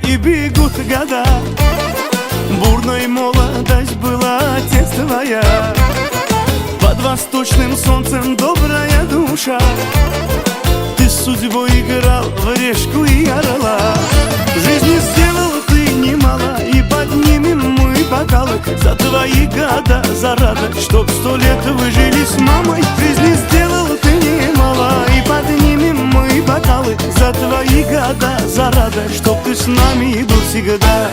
и бегут года. Бурной молодость была отец твоя. Под восточным солнцем добрая душа. Ты с судьбой играл в решку и орла. В жизни сделал ты немало, и поднимем мы бокалы за твои года, за радость, чтоб 100 лет вы жили с мамой. В жизни сделал ты немало, и поднимем мы бокалы за твои года, за радость, чтоб ты с нами был всегда.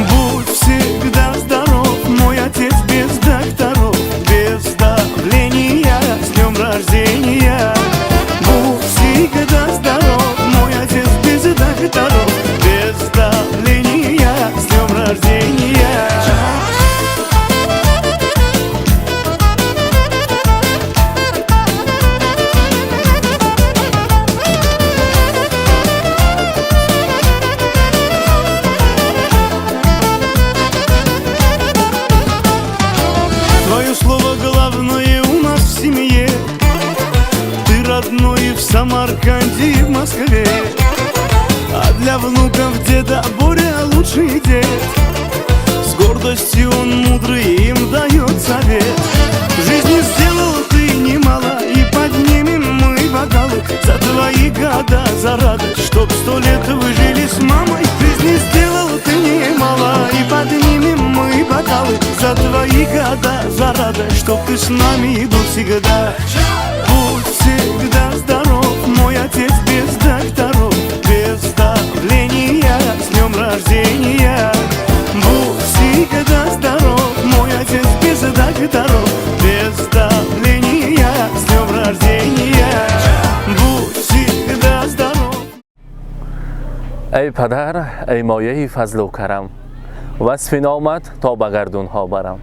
Будь всегда здоров, мой отец без докторов, без давления, с днем рождения. Будь всегда здоров, мой отец без докторов, без давления, с днем рождения. Твое слово главное у нас в семье. Ты родной в Самарканде и в Москве, а для внуков деда Боря лучший дед. С гордостью он мудрый, им дает совет. В жизни сделал ты немало, и поднимем мы бокалы за твои года, за радость, чтоб 100 лет вы жили с мамой. В жизни сделал ты немало, и поднимем мы бокалы за твои года, за радость, чтоб ты с нами был всегда. Будь всегда здоров, мой отец без докторов, без давления, с днем рождения. Будь всегда здоров, мой отец без докторов, без давления, с днем рождения. Будь всегда здоров. ای پدر، ای مایه فضل و کرم، وصفی نامت تا به گردونها برم.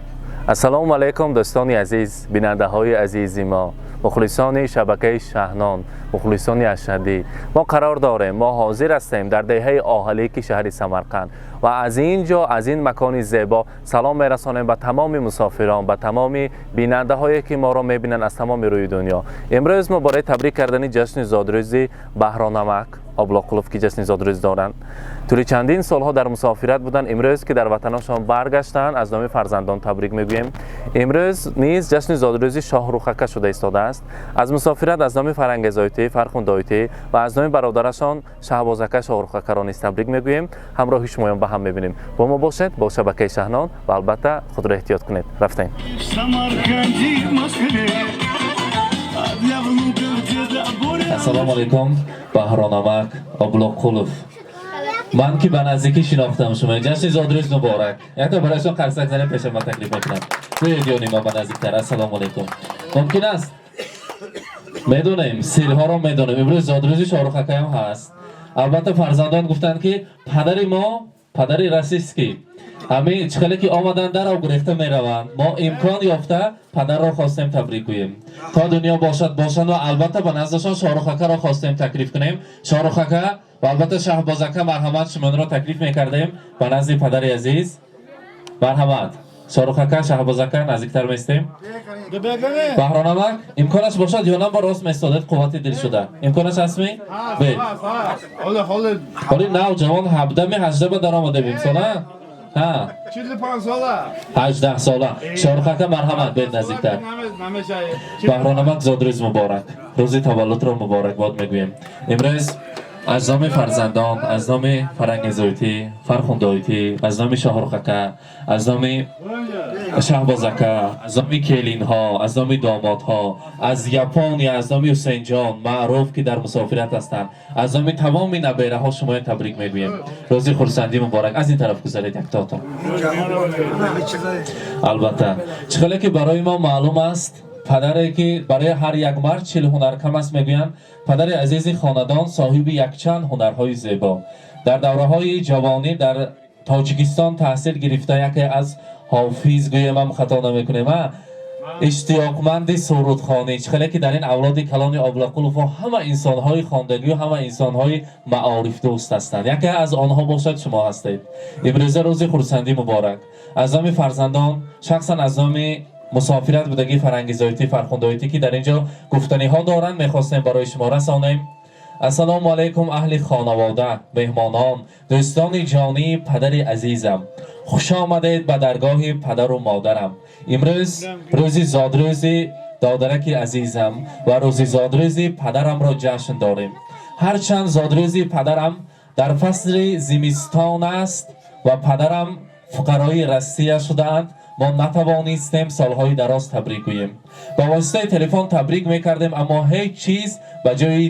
السلام علیکم دوستان عزیز، بیننده های عزیزی ما، مخلصان شبکه شهنان، مخلصان اشهدی. ما قرار داریم، ما حاضر هستیم در دهه آهلیک شهر سمرقند و از اینجا، از این مکان زیبا سلام میرسانیم به تمام مسافران، به تمام بیننده هایی که ما را میبینن از تمام روی دنیا. امروز ما برای تبریک کردن جشن زادروزی بهرانمک آبلاقلوف که جشن زادروز دارند. طوری چندین سالها در مسافرت بودن، امروز که در وطنشان برگشتن از نام فرزندان تبریک میگوییم. امروز نیز جشن زادروزی شاهروخکه شده ایستاده است. از مسافرت از نام فرنگز آیتی، فرخوند آیتی و از نام برادرشان شهبازکه شاهروخکه را نیز تبریک میگوییم. همراه شمایان با هم میبینیم. با ما باشید، با شبکه شهنان و البته خود را احتیاط کنید. رفتیم. السلام علیکم. بهرانمک آبلاقلوف. من که به نزدیکی شناختم شما. جشن زادروز مبارک. یک تا برایشان قرصک زنیم پیش ما تکلیف میکنم. روی دیونی ما به نزدیکتر. السلام علیکم. ممکن است میدونیم سیرها رو میدونیم. امروز زادروزی شاهروخکه هم هست. البته فرزندان گفتن که پدر ما پدری رسیست که همه چخلی که آمدن در او گرفته میروند. ما امکان یافته پدر را خواستیم تبریک گوییم تا دنیا باشند و البته به نزدشان شاهروخکه را خواستیم تکلیف کنیم. شاهروخکه و البته شهبازکه مرحمت شما را تکلیف میکردیم به نزد پدر عزیز. مرحمت شاهروخکه شهبازکه نزدیکتر میستیم. بهرانمک امکانش باشد یا نه با راست میستادت قوت دل شده امکانش هست می؟ حالی نو جوان 17-18 به در آمده بیم ساله؟ ها 45 ساله 18 ساله شاهروخکه مرحمت بید نزدیکتر. بهرانمک زادروز مبارک، روزی تولد را مبارک باد میگویم. امروز از نام فرزندان، از نام فرنگز آیتی، فرخوند آیتی، از نام شاهروخکه، از نام شهبازکه، از نام کلین ها، از نام داماد ها، از یپونیا، از نام حسین جان معروف که در مسافرت هستند، از نام تمام نبیره ها شما تبریک میگویم. روزی خرسندی مبارک. از این طرف گذارید یک تا البته چخلی که برای ما معلوم است پدری که برای هر یک مرد 40 هنر کم است میگویند. پدر عزیز خاندان صاحب یک چند هنرهای زیبا در دوره‌های جوانی در تاجیکستان تحصیل گرفته. یکی از حافظ گویم هم خطا نمیکنیم اشتیاقمند سرودخوانی چخلی که در این اولاد کلان آبلاقلوف همه انسان‌های خواندگی و همه انسان‌های معارف دوست هستند. یکی از آنها باشد شما هستید. امروز روز خرسندی مبارک. از نام فرزندان شخصا از نام مسافرت بودگی فرنگز آیتی فرخوند آیتی که در اینجا گفتنی ها دارند میخواستیم برای شما رسانیم. السلام علیکم اهل خانواده، مهمانان، دوستان جانی، پدر عزیزم. خوش آمدید به درگاه پدر و مادرم. امروز روزی زادروزی دادرک عزیزم و روزی زادروزی پدرم را جشن داریم. هرچند زادروزی پدرم در فصل زمستان است و پدرم فقرای رسیه شدند، ما نتوانستیم سالهای دراز تبریک گوییم. با واسطه تلفن تبریک میکردیم اما هیچ چیز به جای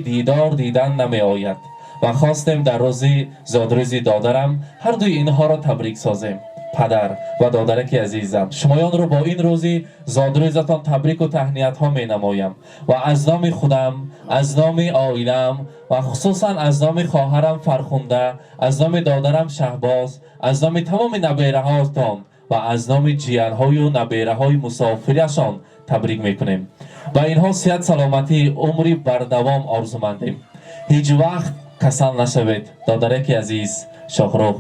دیدن نمی آید و خواستیم در روزی زادروزی دادرم هر دوی اینها را تبریک سازیم. پدر و دادرک عزیزم، شمایان رو با این روزی زادروزتان تبریک و تهنیت ها می نمایم و از نام خودم، از نام عائلم و خصوصا از نام خواهرم فرخنده، از نام دادرم شهباز، از نام تمام نبیره هاتان و از نام جیانهای و نبیره های مسافرشان تبریک میکنیم. و اینها صحت سلامتی عمری بردوام آرزومندیم. هیچ وقت کسل نشوید. دادرک عزیز شاهرخ،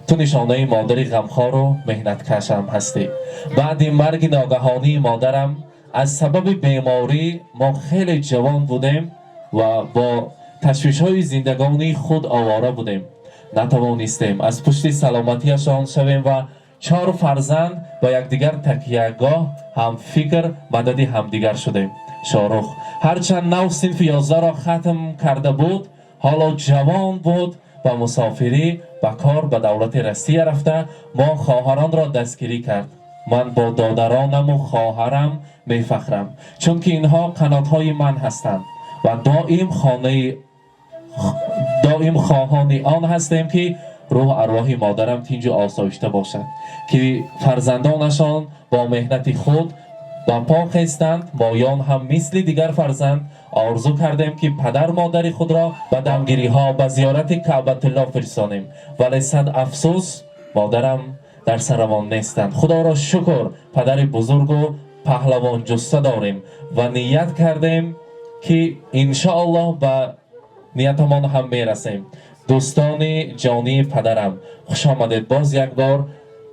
تو نشانه مادری غمخوار و مهنت کشم هستی. بعد مرگ ناگهانی مادرم از سبب بیماری ما خیلی جوان بودیم و با تشویش های زندگانی خود آواره بودیم. نتوانستیم از پشت سلامتیشان شویم و 4 فرزند با یکدیگر تکیهگاه هم فکر مدد همدیگر شدیم. شاهرخ هرچند نو صنف 11 را ختم کرده بود، حالا جوان بود و مسافری و کار به دولت روسیه رفته ما خواهران را دستگیری کرد. من با دادرانم و خواهرم میفخرم چون که اینها قناتهای من هستند و دائم خواهان آن هستیم که روح ارواح مادرم تنج و آسایشته باشد، که فرزندانشان با مهنت خود و پاک هستند. مایان هم مثل دیگر فرزند آرزو کردیم که پدر مادر خود را به دمگیری ها به زیارت کعبت الله فرستانیم، ولی صد افسوس مادرم در سروان نیستند. خدا را شکر پدر بزرگ و پهلوان جسته داریم و نیت کردیم که انشاءالله به نیتمان هم میرسیم. دوستان جانی پدرم، خوش آمدید باز یک بار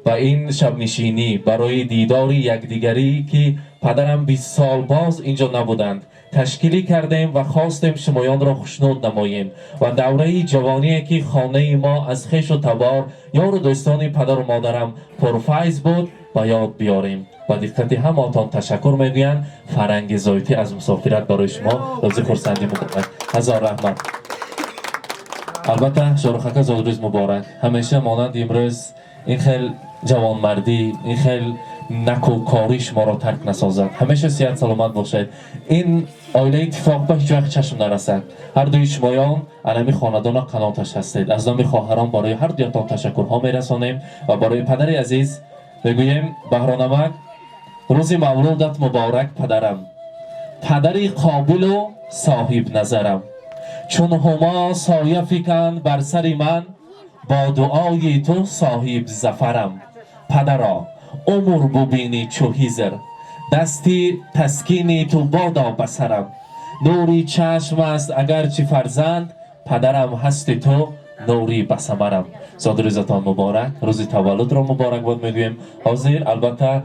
و این شب نشینی برای دیدار یکدیگری که پدرم 20 سال باز اینجا نبودند تشکیلی کردیم و خواستیم شمایان را خوشنود نماییم و دوره جوانی که خانه ما از خویش و تبار یار و دوستان پدر و مادرم پرفیض بود به یاد بیاریم. با دقت هماتان تشکر میگویند فرنگ زایتی از مسافرت برای شما. روز خرسندی مبارک. هزار رحمت. البته شاهرخ زادروز مبارک. همیشه مانند امروز این خیل جوان مردی، این خیل نکوکاری شما را ترک نسازد. همیشه صحت سلامت باشید. این عائله اتفاق به هیچ وقت چشم نرسد. هر دوی شمایان علمی خاندان قناتش هستید. از نام خواهران برای هر دویتان تشکرها میرسانیم و برای پدر عزیز بگوییم بهرانمک روز مولودت مبارک پدرم، پدری قابل و صاحب نظرم، چون هما سایه فکن بر سر من، با دعای تو صاحب زفرم. پدرا عمر ببینی چو هیزر، دستی تسکینی تو بادا بسرم. نوری چشم است اگرچه فرزند، پدرم هستی تو نوری بسمرم. زادروزتان مبارک. روز تولد را مبارک باد میگویم. حاضر البته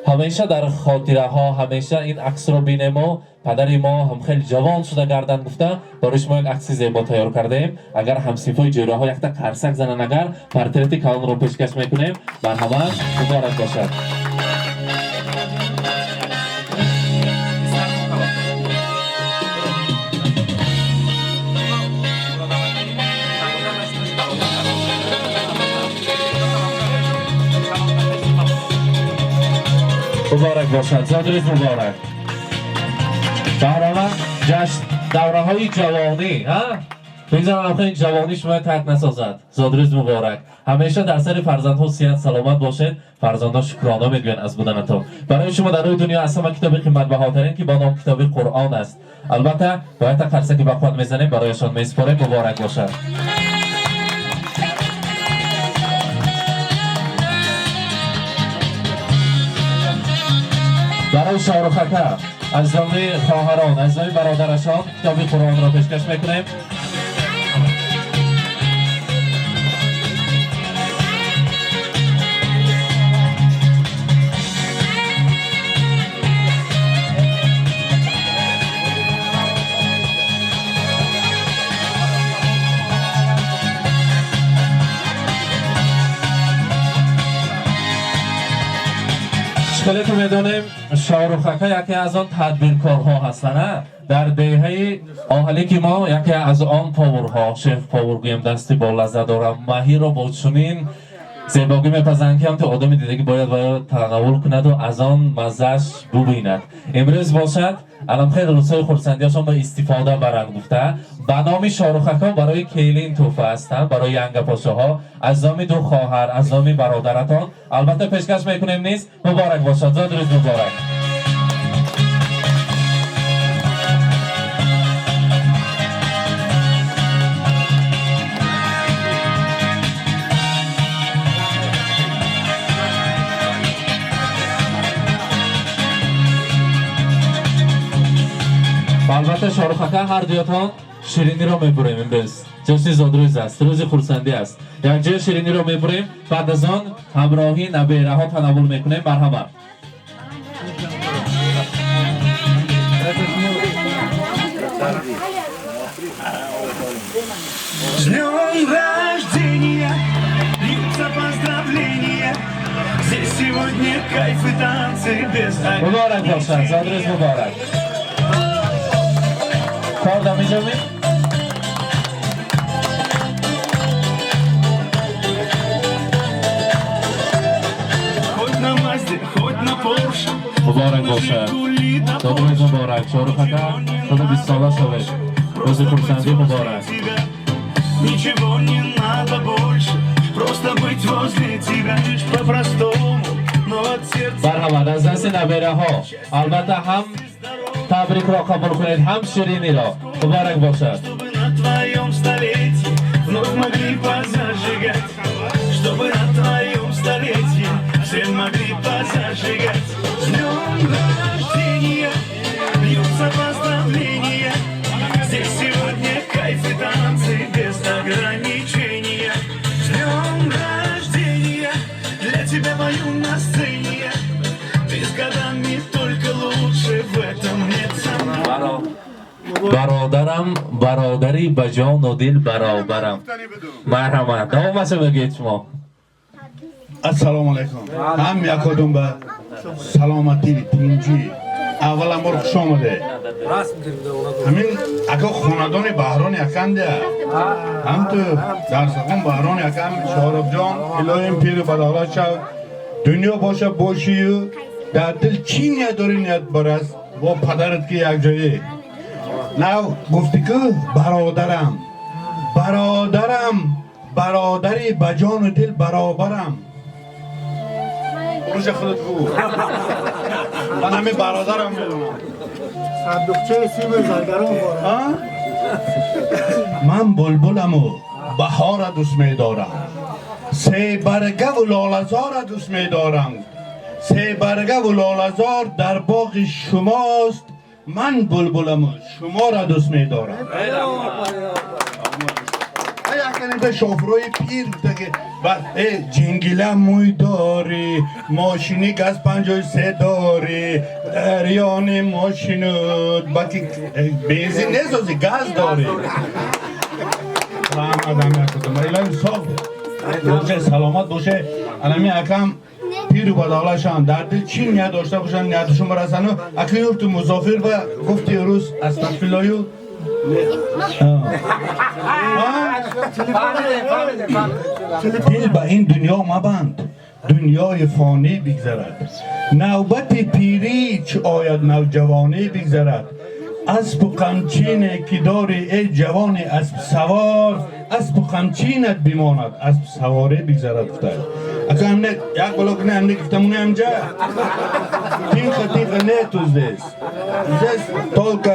همیشه در خاطره ها همیشه این عکس رو بینیم و پدر ما هم خیلی جوان شده گردن گفته برای شما یک عکس زیبا تیار کردیم. اگر همسیفای جوره ها یک تا قرصک زنن اگر پرترتی کلان رو پیشکش میکنیم. مرحمت مبارک باشد. مبارک باشد. زادروز مبارک. بهرانه جشن دوره های جوانی بگذارم خیلی جوانی شما ترک نسازد. زادروز مبارک. همیشه در سر فرزندها صحت سلامت باشید. فرزندها شکرانه میگوین از بودنتان. برای شما در روی دنیا اصلا کتاب قیمت بهاترین که با نام کتاب قرآن است. البته باید تا قرصه که بخواد میزنیم برایشان میسپاریم. مبارک باشد. برای شاهرخ از نام خواهران از نام برادرشان کتاب قرآن را پیشکش میکنیم. مشکلی که میدونیم شاهرخ یکی از آن تدبیرکارها هستند. در دهه آهلی که ما یکی از آن پاورها شیخ پاور گویم دستی با لذت دارم ماهی را با چنین زیباگی میپزند که هم تو آدمی دیده که باید تناول کند و از آن مزهش ببیند. امروز باشد الان خیلی روزهای خورسندیاشان با استفاده برند گفته به نام شاهرخ برای کیلین توفه هستند برای ینگ پاشاها از نام دو خواهر از نام برادرتان البته پیشکش میکنیم نیست مبارک باشد زاد روز مبارک. البته شاهرخ هر دویتان شیرینی را میبریم امروز جشن زادروز است روز خورسندی است یک جای شیرینی را میبریم بعد از آن همراهی نبیره ها تناول میکنیم مرحبا. С днем рождения, льются поздравления. Здесь сегодня кайф и танцы без مبارک باشد زادروز مبارک. کار دمیجا می؟ Хоть на Мазде, хоть на Порше. مبارک باشد زادروز مبارک شاهرخ شده 20 ساله شوید روز خورسندی مبارک. Ничего не надо больше, просто быть возле тебя лишь по-простому, но от сердца. مرحبا از دست نبیره ها البته هم تبریک را قبول کنید هم شیرینی را مبارک باشد. Чтобы на твоем столетии вновь могли позажигать, чтобы на твоем столетии все могли позажигать. С днем рождения, льются поздравления. Здесь сегодня кайф и танцы без ограничения. С днем рождения, для тебя пою на сцене. Ты с годами только лучше, в этом нет сомнений. برادرم برادری به جان و دل برابرم. مرحبا نامش بگید شما. السلام علیکم هم یک کدوم به سلامتی تینجی اولا بار خوش آمده همین اگه خاندان بهران یکنده هم تو در سخن بهران یکم شاهرخ جان الهیم پیر بدولت شد دنیا باشه باشی و در دل چی نیت داری نیت برست با پدرت که یک جایی نه گفتی که برادری به جان و دل برابرم روش خودت گو من همین برادرم میدونم صندوقچه سیم زرگران بارم من بلبلم و بهار دوست میدارم سه برگه و لالزار دوست میدارم سه برگه و لالزار در باغ شماست من بلبلم و شما را دوست میدارم یکنیده شافروی پیر بوده که جنگیله موی داری ماشینی گز 53 داری دریان ماشینود باکی بنزین نسازی گز داری رحمت هم یکتون ایلای صاف روچه سلامت باشه الان یکم پیر و بدالشان در دل چی نیت داشته باشن نیتشون برسن و اکی یورت مسافر به گفتی روز استغفرالله دل به این دنیا مبند دنیای فانی بگذرد نوبت پیری چه آید نوجوانی بگذرد اسب و قمچینه که داری ای جوان اسب سوار اسب و قمچینت بماند اسب سواره بگذرد خدای اگه همونه یک بلاک نه همونه گفتمونه همجا تیخ نه توز دیست تولکا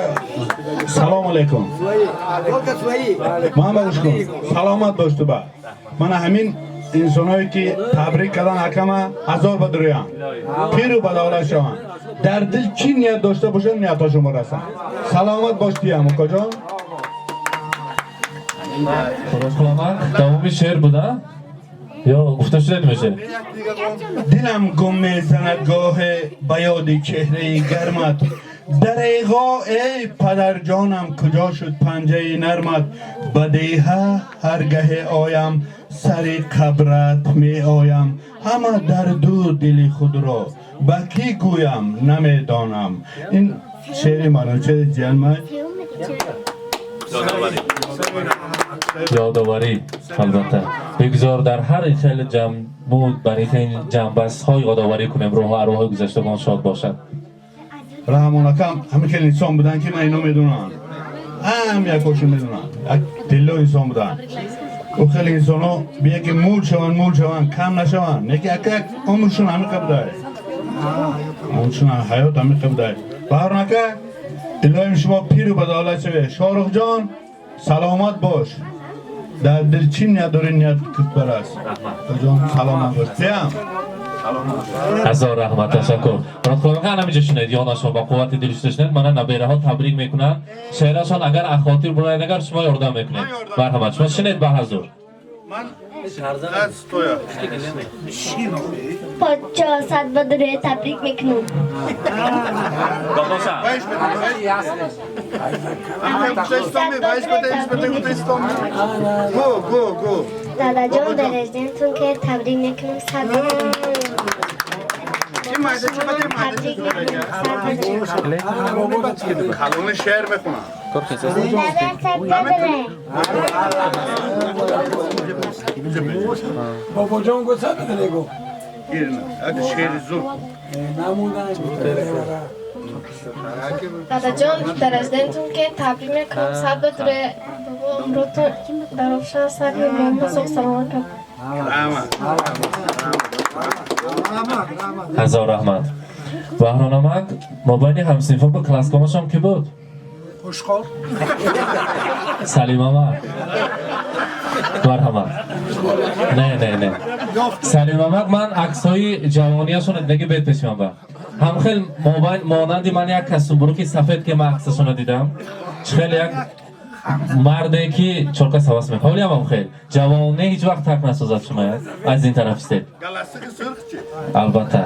سلام علیکم محمد اشکون سلامت داشته با من همین انسانهایی که تبریک کردن حکم هزار بدرویان پیر و بدالشان در دل چی نیت داشته باشن نیتاشون برسن سلامت باشتی همون کجا؟ دومی شعر بوده؟ یا گفته شده میشه؟ دلم گم میزند گاه به یاد چهره گرمت دریغا ای پدر جانم کجا شد پنجه نرمت بدیها هرگه آیم سر قبرت می آیم همه درد و دل خود را با کی گویم نمیدانم. این شعر منوچه جلمه یادآوری البته بگذار در هر خیلی جمع بود برای این جنبست های یادآوری کنیم روح و ارواح گذشتگان شاد باشد. رحمانکم همه خیلی انسان بودن که من اینو میدونم، هم یکاشون میدونم، یک دلو انسان بودن. و خیلی انسان ها بیه که مول شوان کم نشوان، نکی یک عمرشون همه قبضه عمرشون حیات همه قبضه. بهر نکه الهیم شما پیر و بدالت شوه. شارخ جان سلامت باش، در دل چی نیت داری نیت کتبر است. جان سلامت باش بیم. هزار رحمت تشکر. برات خودم که همینجا شنید یانشان با قوت دلش شنید من نبیره ها تبریک میکنن. شعرشان اگر اخاطیر براید اگر شما یاردم میکنید. مرحمت شما شنید به حضور. پادشاه صد و دوره تبریک میکنم. دادا جان در رزیدنتون که تبریک میکنم. صد و دوره تبریک میکنم. خلون شعر بخونم. دادا صد و دوره بابا جان گوشه بده نگو گیرنا اگه شعر زور نمونن دادا جان در رزیدنتون که تبریک میکنم. صد و دوره بابا عمرتون در افشان سری و محمد صبح سلامت کنم. هزار رحمت. بهرانمک مابین همسینفا با کلاسکامش هم کی بود؟ خوشخال سلیم آمد. مرحمت. نه سلیم آمد من عکس های جوانیشون دیگه بهت پیشم با هم خیلی مانندی من یک کسون برو که سفید که من عکسشون دیدم خیلی یک مرده که چرکه سواس میکنه حالی هم خیلی جوانه هیچ وقت تک نسازد شما از این طرف استید البته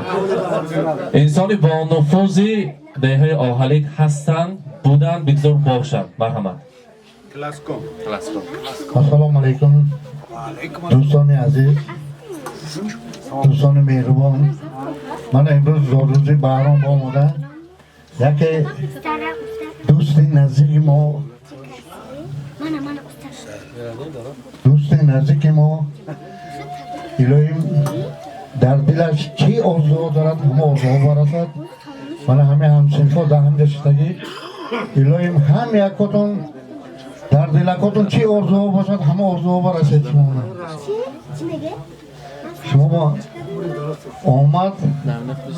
انسانی با نفوذی دهه آهلیک هستند بودن بگذار باشند. مرحمت. السلام علیکم دوستان عزیز، دوستان مهربان. من امروز زادروزی بهرام با آمدن یکی دوست نزدیک ما الهیم در دلش چی آرزو دارد همه آرزو برسد. من همه همسنفا در هم داشتگی الهیم هم یکتون در دلکاتون چی آرزو باشد همه آرزو برسید. شما با آمد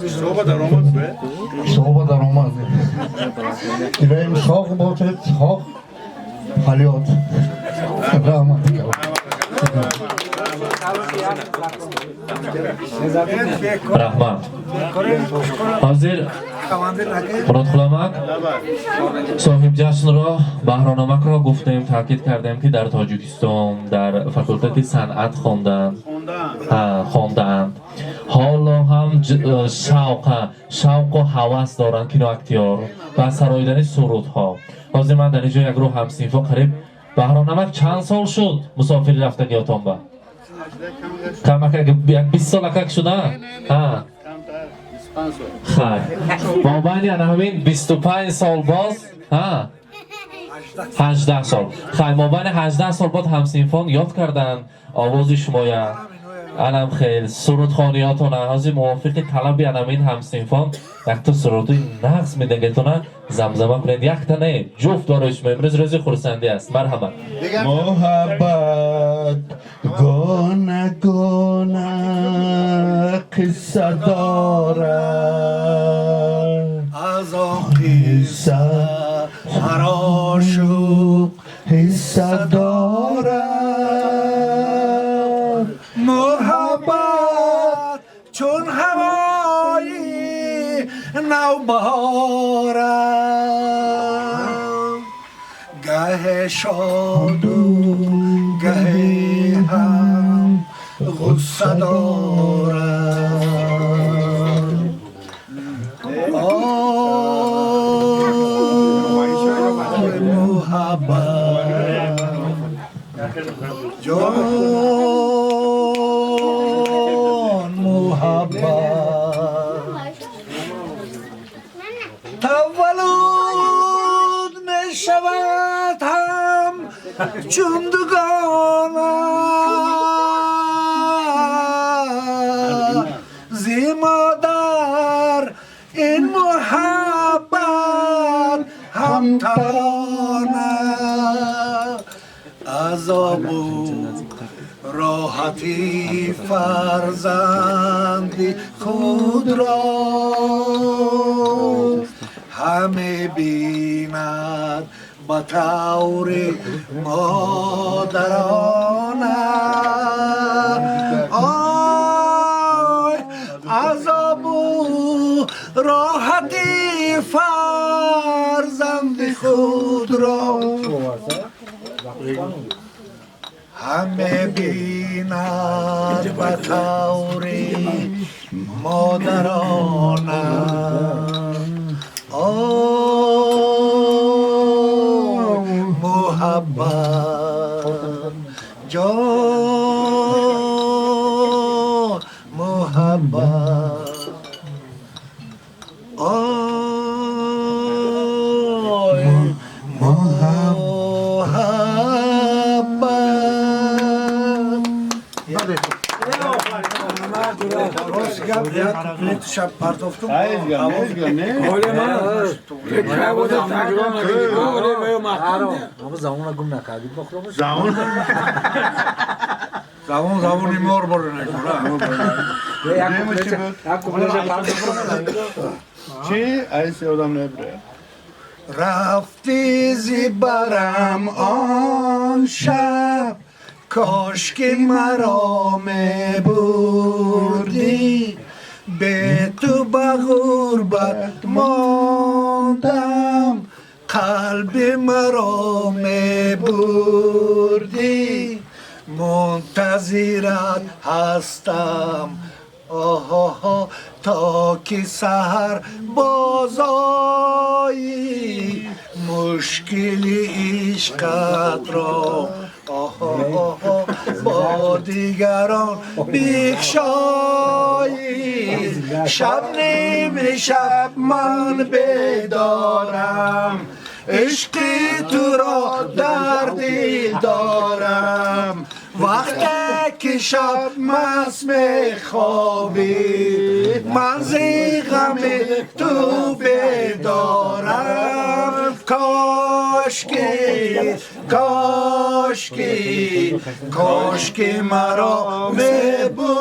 صحبت در آمد الهیم ساق باشد ساق حالیات رحمت کنم. رحمت. حاضر مراد خلامک صاحب جشن را بهرانمک را گفتیم تاکید کردیم که در تاجیکستان در فاکولته صنعت خواندند. حالا هم شوق و هوس دارند کینو اکتیار و سراییدن سرودها. حاضر من در اینجا یک روح همسینفا قریب بهرانمک چند سال شد مسافری رفته گیاتان با کمک یک 20 سال اکک شده؟ خیلی با بینی همین 25 سال باز 18 سال خیلی ما بین 18 سال بعد همسینفان یاد کردن آواز شمایه الان خیلی سرودخانیاتونه حاضر موافق طلبی همین همسینفان یک تا سرودی نقص میدنگتونه زمزمه کنید یک تا نه جفت دارش امروز روزی خورسندی است. مرحبا. محبت گونه گونه قصه دارد از آن قصه هر عاشق حصه دارد. محبت چون هوایی نوبهارم گه شاد و گه هم غصه دارم. محبت جان محبت هم چون دوگانه زی مادر این محبت هم ترانه عذاب و راحتی فرزند خود را همه بیند به طور مادرانه آی عذاب و راحتی فرزند خود را همه بیند به طور مادرانه محبت جان محبت شب پرتافتم زمان گم نکردی زمان مار باره چی؟ ایسی آدم نبره رفتی زی برم آن شب کاش که مرا می بردی به تو به غربت ماندم قلب مرا می بردی منتظرت هستم تا که سحر بازایی مشکل عشقت را با دیگران بکشایی شب نیم شب من بیدارم عشق تو را در دل دارم وقتی که شب مست میخوابی من زی غم تو بیدارم کاش که مرا میبردی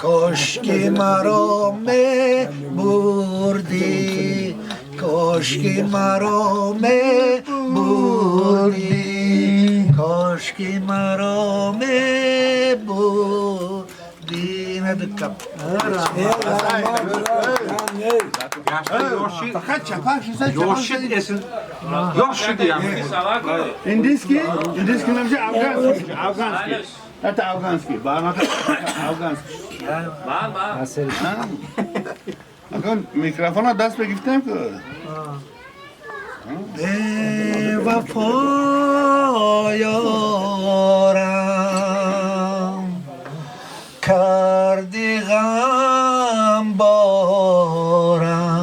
کاش که مرا میبردی کاش که مرا میبردی کاش که مرا میبردی ندکم فقط چپاش این دیسکی نمیشه افغانسکی حتی افغانسکی افغانسکی اکن میکروفون ها دست بگیفتم که به وفا یارم کردی غم بارم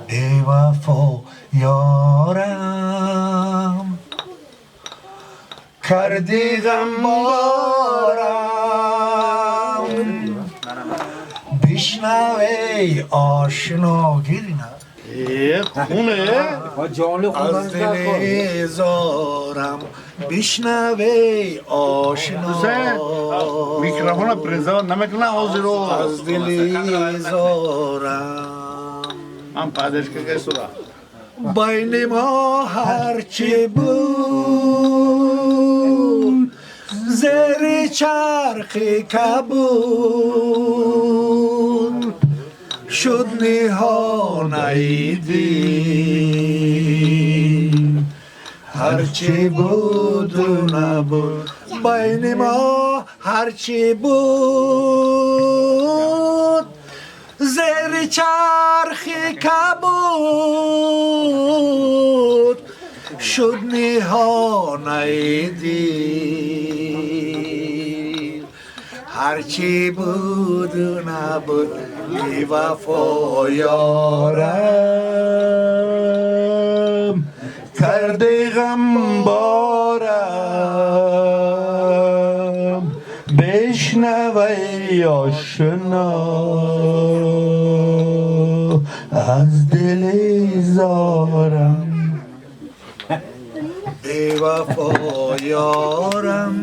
به وفا یارم کردی غم بارم بشنوی آشنا گیرینه خونه از دل زارم بشنوی آشنا میکروفون پریزا نمیکنه آوازی رو از دل زارم هم پادش که سورا بین ما هرچی بود زیر چرخ کبود شد نهانه دین هرچی بود و نبود بین ما هرچی بود زیر زیر چرخ کبود شد نهانه دل هرچی بود و نبود بی وفا یارم کرده غم بارم بشنوی آشنا از دل زارم ای وفا یارم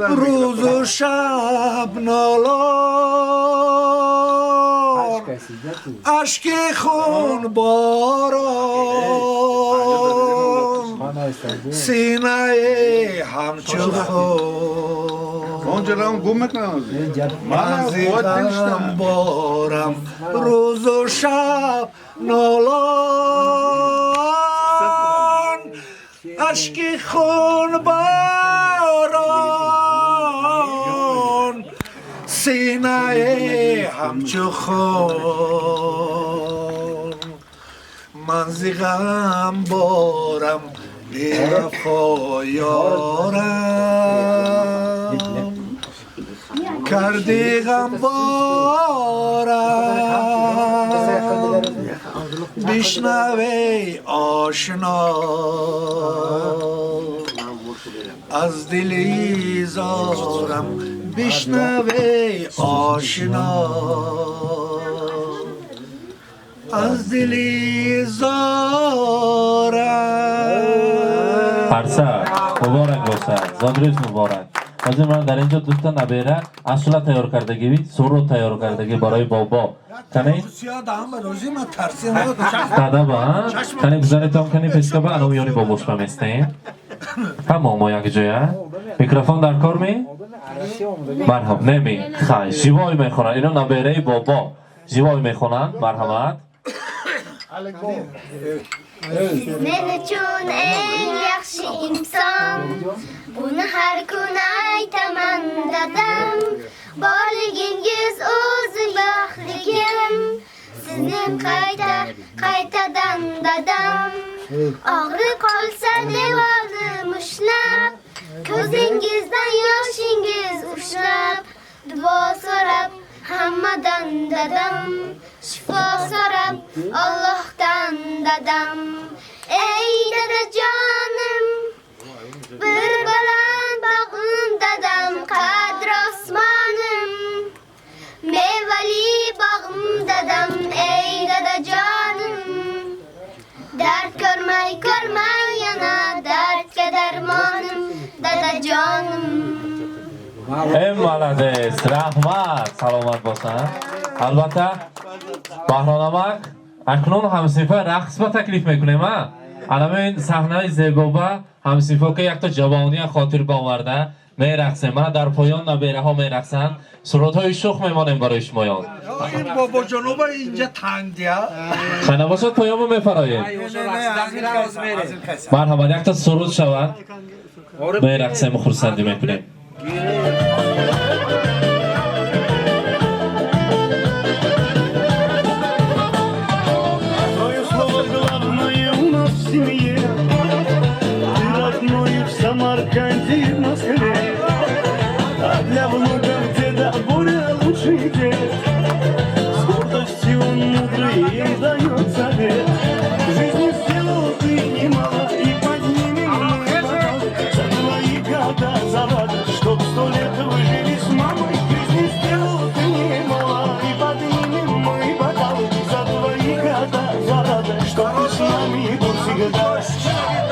روز و شب نالان اشک خون باران سینه همچو خون اونجا هم گم میکنم من غم بارم روز و شب نالان اشک خون باران سینه همچو خون من زی غم بارم بی وفا یارم کردی غم بارم بشنوی آشنا از دلی زارم بشنوی آشنا از دلی زارم پرسا مبارک باشد زادروز مبارک حاضر من در اینجا دوستا نبیره اصلا تیار کردگی سرود تیار کردگی برای بابا کنی؟ دادا با کنی گذاری تام کنی پیسکا با انو میونی بابوش بمیستین همه ما یک جایه میکروفون در کار می؟ مرحب نمی خواهی جیوای میخونن اینو نبیره بابا جیوای میخونن مرحمت من چون این یخشی انسان bunu her gün aytaman dadam Borligingiz o'zi baxtligim Sizning qaytadan dadam Og'ri qolsa devorni mushlab Ko'zingizdan yoshingiz ushlab Duo so'rab hammadan dadam Shifo so'rab Allohdan dadam Ey dadajonim Bir baland bağım dadam Qadr osmonim Mevali bağım dadam Ey dadajonim Dard ko'rmay yana Dardga darmonim dadajonim ای مالادس رحمت سلامت باشن البته بهرانمک اکنون همسیفه رقص با تکلیف میکنیم ها الان صحنه زیبا همسیفه که یک تا جوانی خاطر باورده میرقصه من در پایان نبیره ها میرقصن سرودهای شوخ میمانیم برای شمایان این بابا جنوب اینجا تنگیا خانه باشد پایان میفراییم مرحبا یک تا سرود شود میرقصیم خورسندی میکنیم Твое слово главное у нас в семье. Ты родной в Самарканде и в Москве. А для внуков деда Боря лучший дед. С гордостью он мудрый им дает совет. В жизни сделал ты немало и поднимем мы бокал за твои года, за радость, чтоб 100 лет выжили с мамой. В жизни сделал ты немало и поднимем мы бокал за твои года, за радость, чтоб ты с нами был всегда.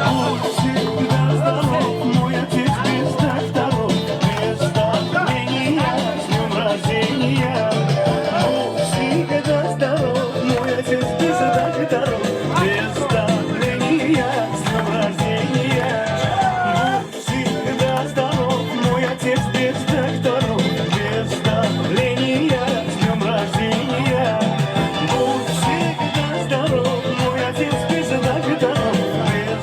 Будь всегда здоров, мой отец без докторов, без давления, с днем рождения. Будь всегда здоров, мой отец без докторов, без давления, с днем рождения. Будь всегда здоров, мой отец без докторов, без давления, с днем рождения. Будь всегда здоров, мой отец без докторов, без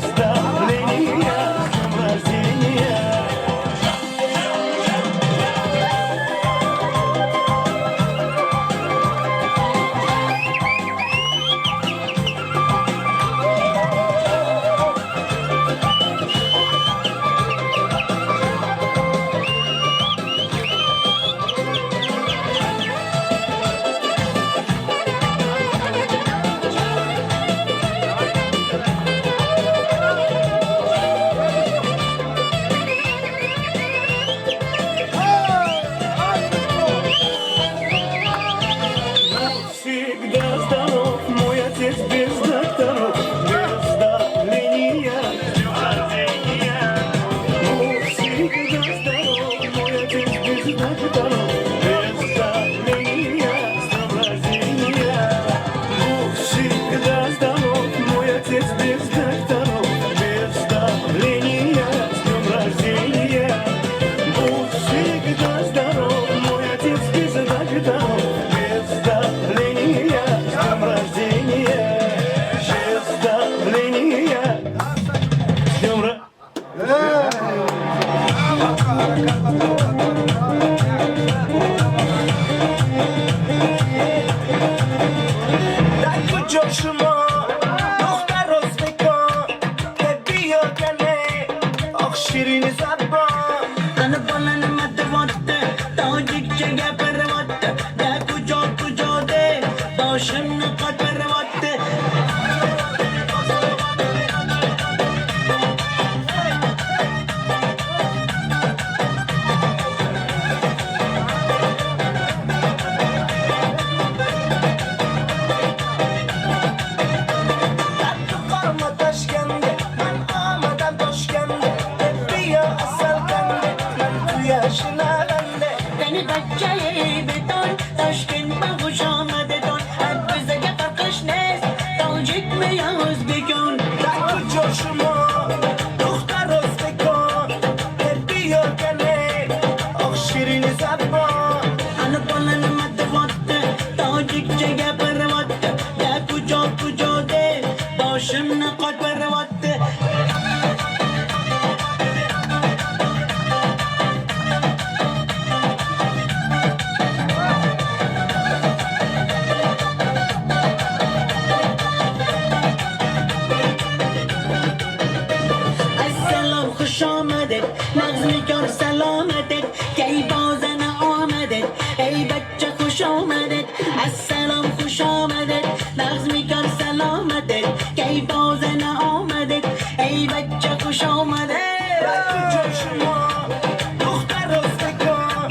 کجا شما دختر راست بکن که بیا گله آخ شیرین زبان انا بالن مدواته تاجیک چگه پرواته ده کجا کجا ده باشم نقاد پرواته یعنی بچه بدون تشکین با خوش آمده دون حد بزگه فرقش نیست تاجیک میاز بگون در کجا شما دختر راست بکن که بیا گله آخ شیرین زبان انا بالن مدواته تاجیک چگه پرواته ده کجا کجا ده باشم نقاد پرواته خوش آمدید نغزمی کار سلامتید که ای بازن آمدید ای بچه خوش آمدید السلام خوش آمدید نغزمی کار سلامتید که ای بازن آمدید ای بچه خوش آمدید در کجا شما دختر راست بکن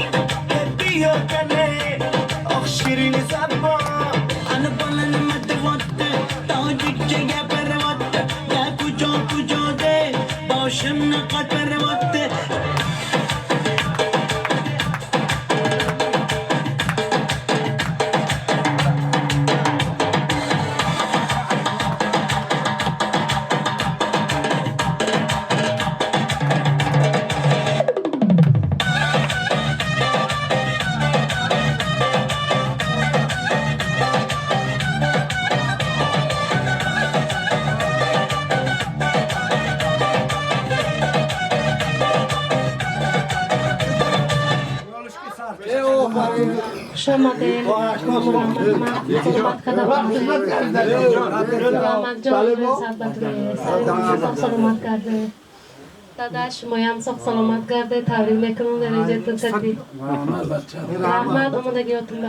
که بیا گله آخ شیرین زبان انا بالن مدواته تاجیک چگه پرواته ده کجا کجا ده باشم نقاد پرواته خوش آمده صحبت کرده آمد جان صاف سلامت کرده دادا شما هم صاف سلامت کرده تبریک میکنم در اینجاتون کردی رحمت آمدگیاتون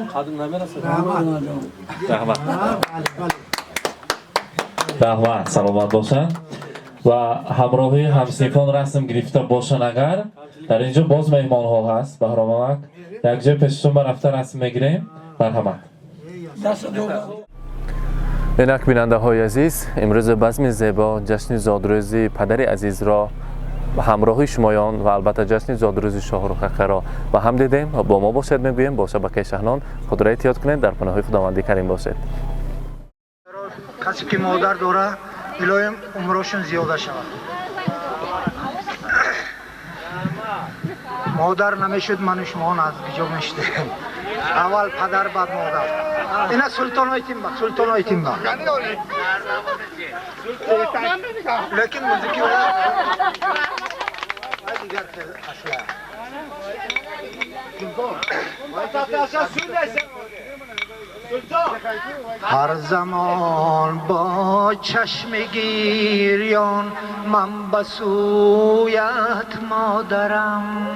رحمت سلامت باشن و همراهی همسنفان رسم گرفته باشن. اگر در اینجا باز مهمان ها هست بهرامک یک جای پیشتون برفته رسم میگیریم. مرحمت. اینک بیننده های عزیز، امروز بزم زیبا جشن زادروزی پدر عزیز را همراهی شمایان و البته جشن زادروزی شاهرخ اکبر را با هم دیدیم. با ما باشد میگوییم با شبکه شهنان خود را احتیاط کنید، در پناه خداوندی کریم باشید. کسی که مادر داره الهیم عمرشون زیاده شود. مادر نمیشد من شما نزدیک میشدیم. اول پدر بعد مادر. اینا سلطان های تیم با سلطان های تیم با. لیکن موسیقی دیگر هر زمان با چشم گریان من به سویت مادرم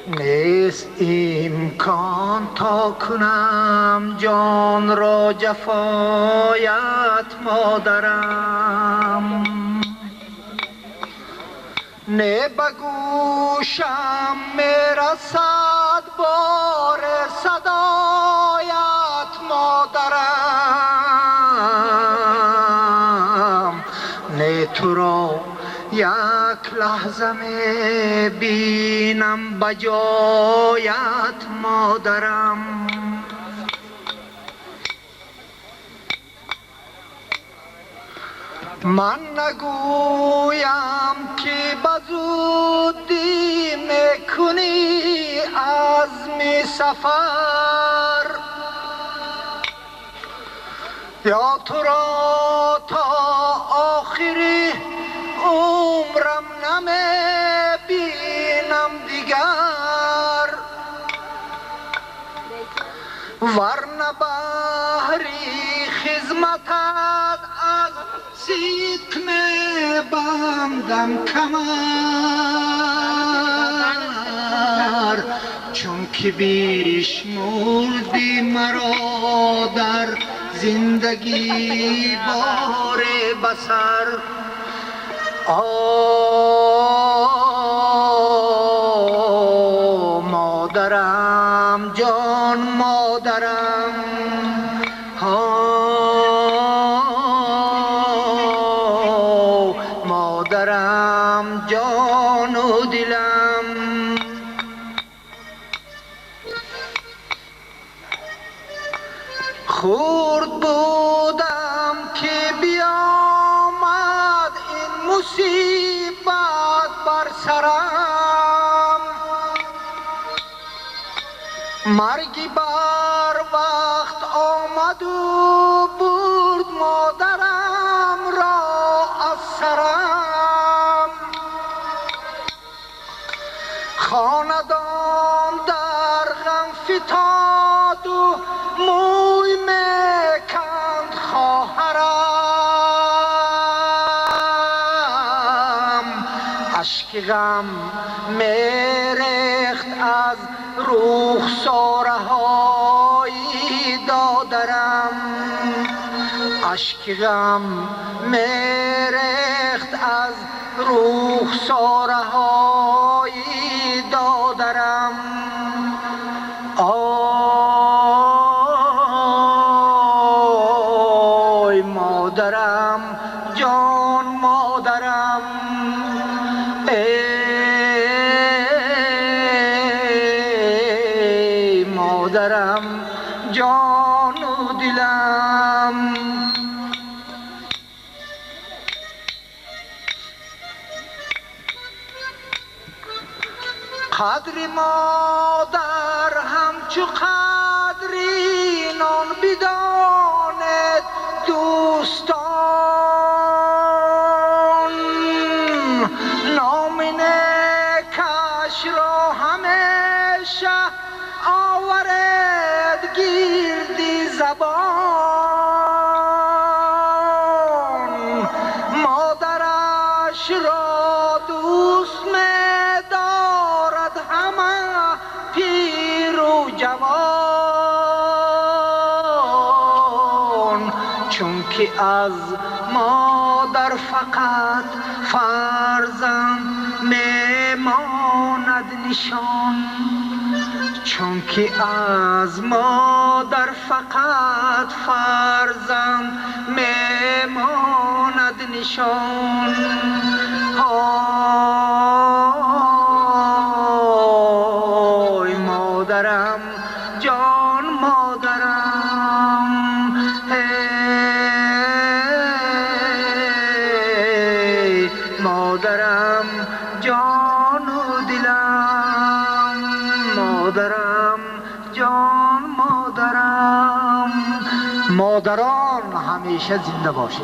نیست امکان تا کنم جان را جفایت مادرم نه بگوشم میرسد بار صدایت مادرم نه تو را یک لحظه میبینم بجایت مادرم من نگویم که بزودی میکنی عزم سفر یا تو را تا آخری عمرم نمیبینم دیگر ورنه بهری خدمتت از صدق میبندم کمر چون که بیشمردی مرا در زندگی بار بسر مادرم جان مادرم مادرم جان و دلم خورد بودم که بیامد این مصیبت بر سرم مرگی بر وقت آمد و برد مادرم را از سرم خاندان در غم فتاد و موی میکند خواهرم اشک غم میریخت از رخساره های دادرم اشک غم میریخت از رخساره های دادرم آی مادرم جان مادرم ای مادرم جان و دلم قدر مادر همچو قدری نان بداند دوستان نام نیکش را همیشه آورد گردی زبان مادرش را دوست می‌دارد همه پیر و جوان چون که از مادر فقط فرزند میماند نشان چون که از مادر فقط فرزند میماند نشان آی مادرم جان مادرم ای مادرم جان و دلم مادرم جان مادرم مادران همیشه زنده باشه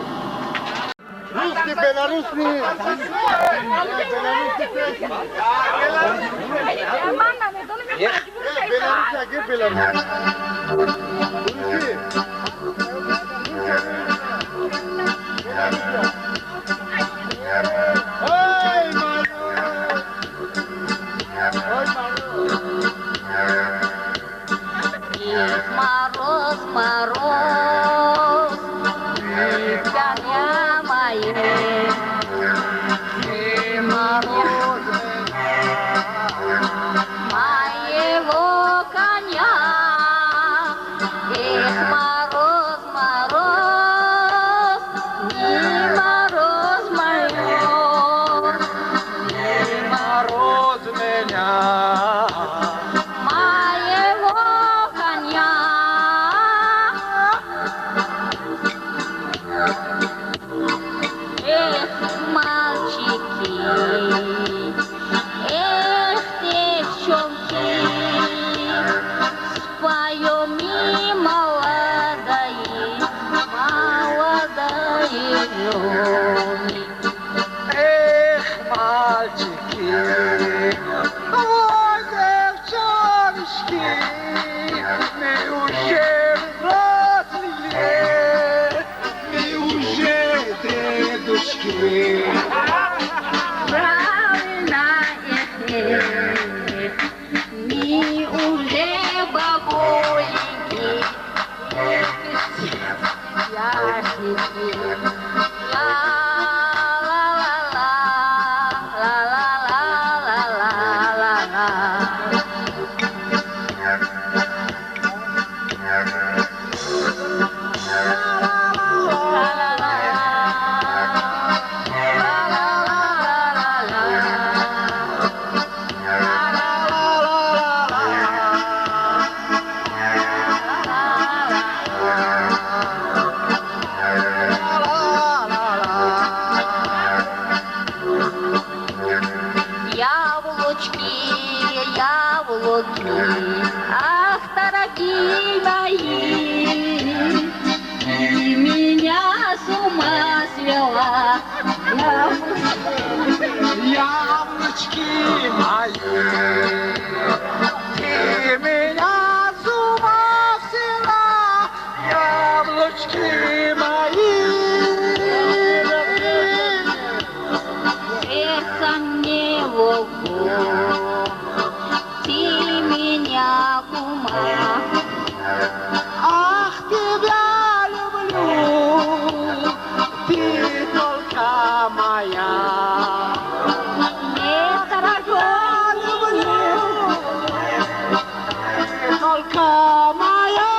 روسکی بلاروس نیست Мороз, мороз, коня моей, мороз, моего коня, эх, мороз, мороз, не мороз моего, не мороз меня. Ах, дорогие мои, ты меня с ума свела. Яблочки мои, ты меня с ума взяла, яблочки мои. Сердце мне в углу, ты меня кума. Ах, тебя люблю, ты только моя. Не дорогой люблю, ты только моя.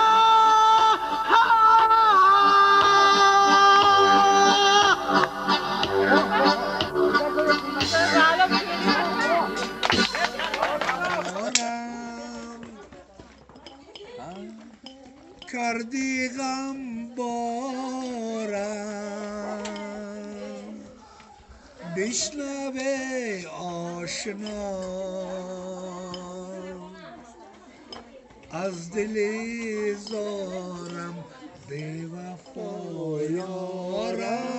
کردی غم بارم بشنوه آشنا از دل زارم به وفا یارم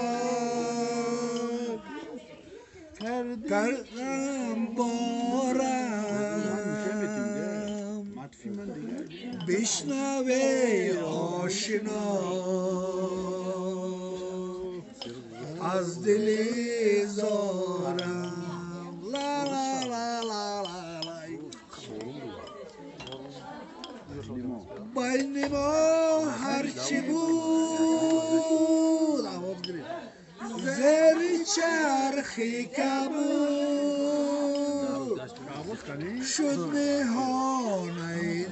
کردم بارم بشنوه آشنا از دل زارم لا لا لا لا لا بین ما هرچی بود زیر چرخی کبود شد نهان این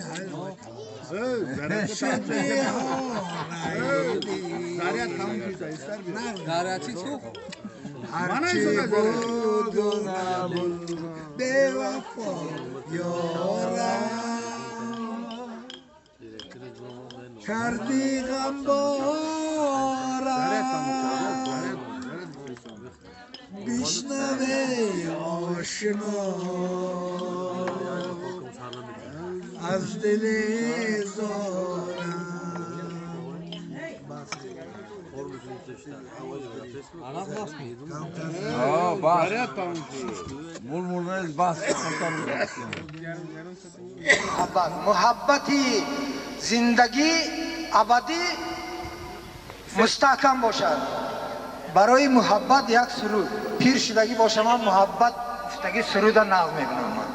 شد نهان هرچی بود و نبود به وفا یارم کردی غم بارم بشنوه آشنا از دل زارم محبتی زندگی ابدی مستحکم باشد. برای محبت یک سرود پیر شدگی باشه، من محبت شدگی سرود نغمه میبینم.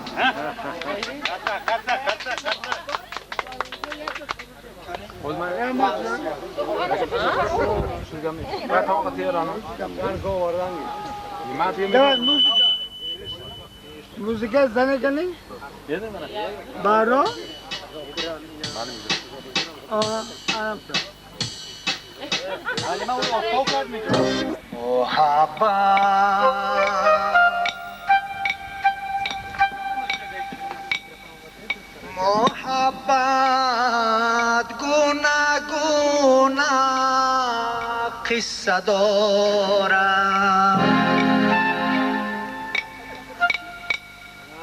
موزیک زنه کنی؟ بارو؟ محبت گونه گونه قصه دارم،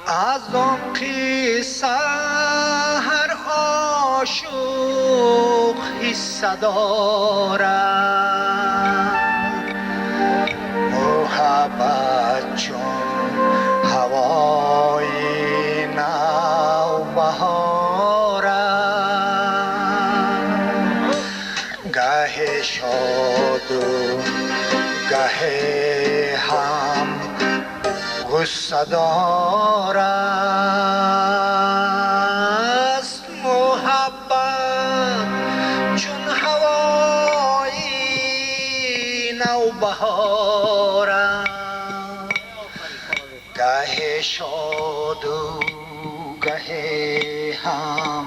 از آن قصه هر عاشق حصه دارم. محبت چون هوای نوبهارم، گه شاد و گه هم غصه دارست. محبت چون هوایی بهارم گه شاد و گه هم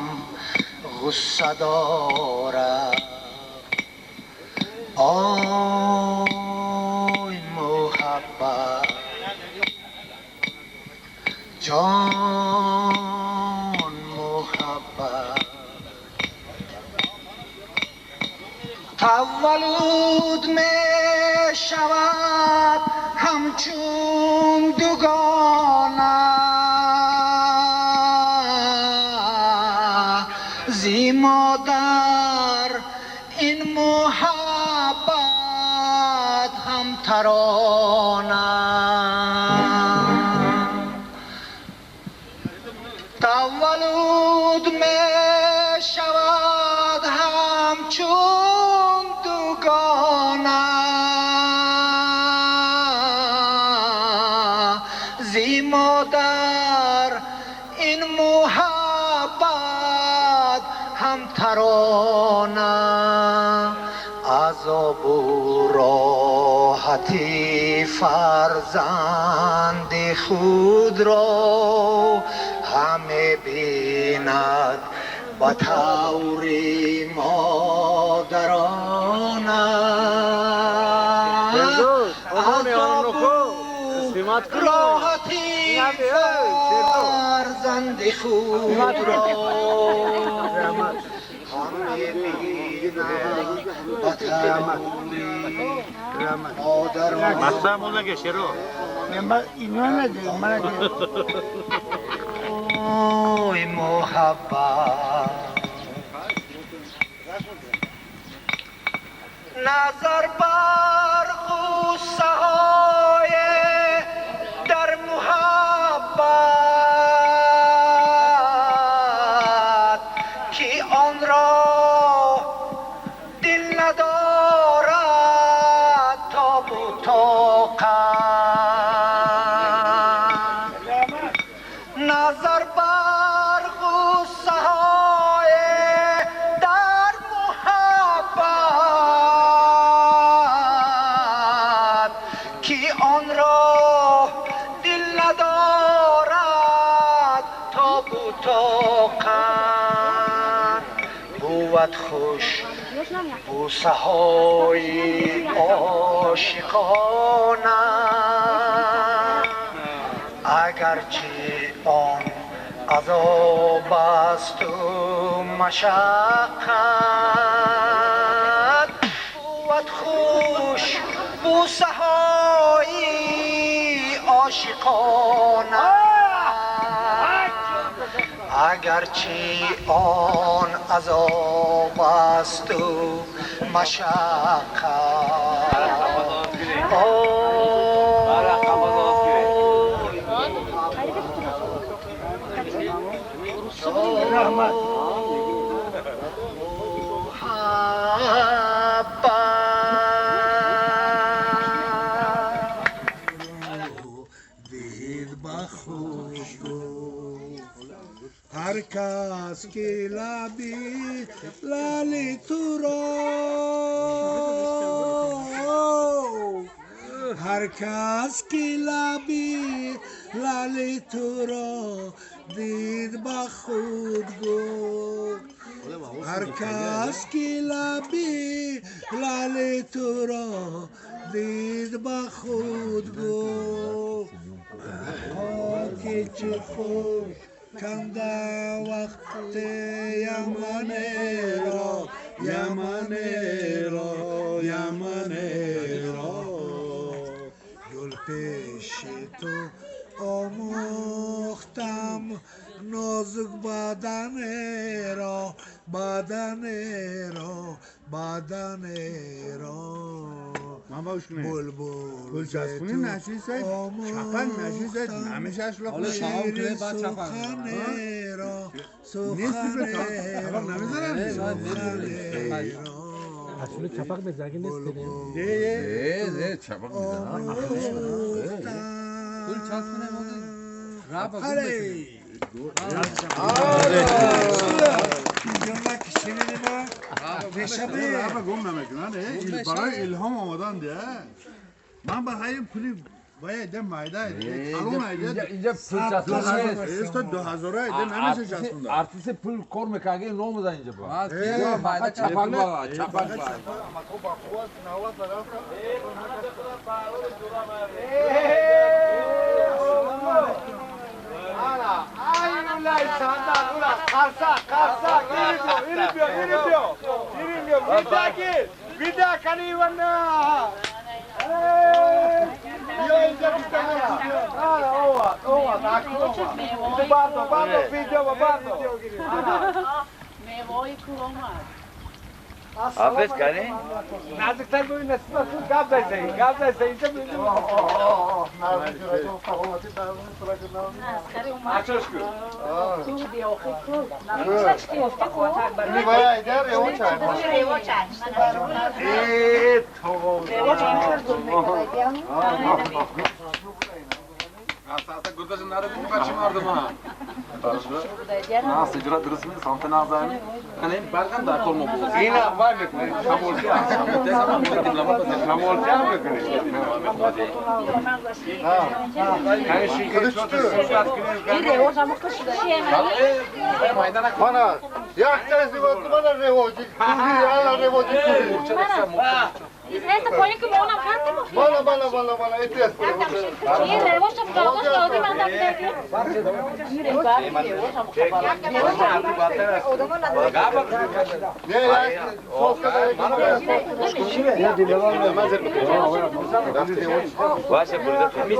غصه دارم آی محبت جان محبت تولد می شود همچون دوگانه زی مادر این محبت هم ترانه تولد می شود همچون دوگانه زی مادر این محبت هم ترانه عذاب و راحتی فرزند خود را همه بیند با طور مادرانه راحتی فرزند خود را همه بیند با طور مادرانه اوی محبت نظر بر غصه های در محبت که آن را دل ندارد تاب و طاقت نظر بر غصه های در محبت که آن را دل ندارد تاب و طاقت بود خوش بوسه های عاشقانه اگرچه آن عذاب است و مشقت بود خوش بوسه های عاشقانه اگرچه آن عذاب است و مشقت هر کس که لبی لالی تو را هر کس که لبی لالی تو را دید با خود گفت هر کس که لبی لالی تو را دید با خود گفت که چه خوش کنده وقت یمنه را یمنه را یمنه را گل پیش تو آموختم نازک بدنه را بدنه را بدنه را بلبل چسبونی نشید چپن نشید همیشه اشلاق نشید سخنه را سخنه را اصلا چپق بزنگی نیست ده چپق میزنم کل چسبونه ما راب Abi gum demek lan. Bana ilham olmadan diye. Ben bakayım puli bayağı de maydaydı. Kalın aydı. اینجا پول چسبونه Işte 2000 aydı. Ne mesaj aslında? ارتیس پول کار میکنه نامدن اینجا با فقط چپک حافظ کنی؟ نزدیکتر ببین نسبت قبل از این اینجا ببین آچوش کن Aslında gurgazın nerede bir kaçım vardı mı? Nasıl icra dırısını santın ağzını? Hani bergan da kolmu bu. Yine var mı? Şamolca. Şamolca mı? Yani şirket Bana yaklaşık bana revoci. Ala revoci. Neyse koyun ki ona kalktı mı? Bana etes. İyi de boş yaptı. Boş yaptı. Ben de gidelim. Ne ya? Ваша burada temiz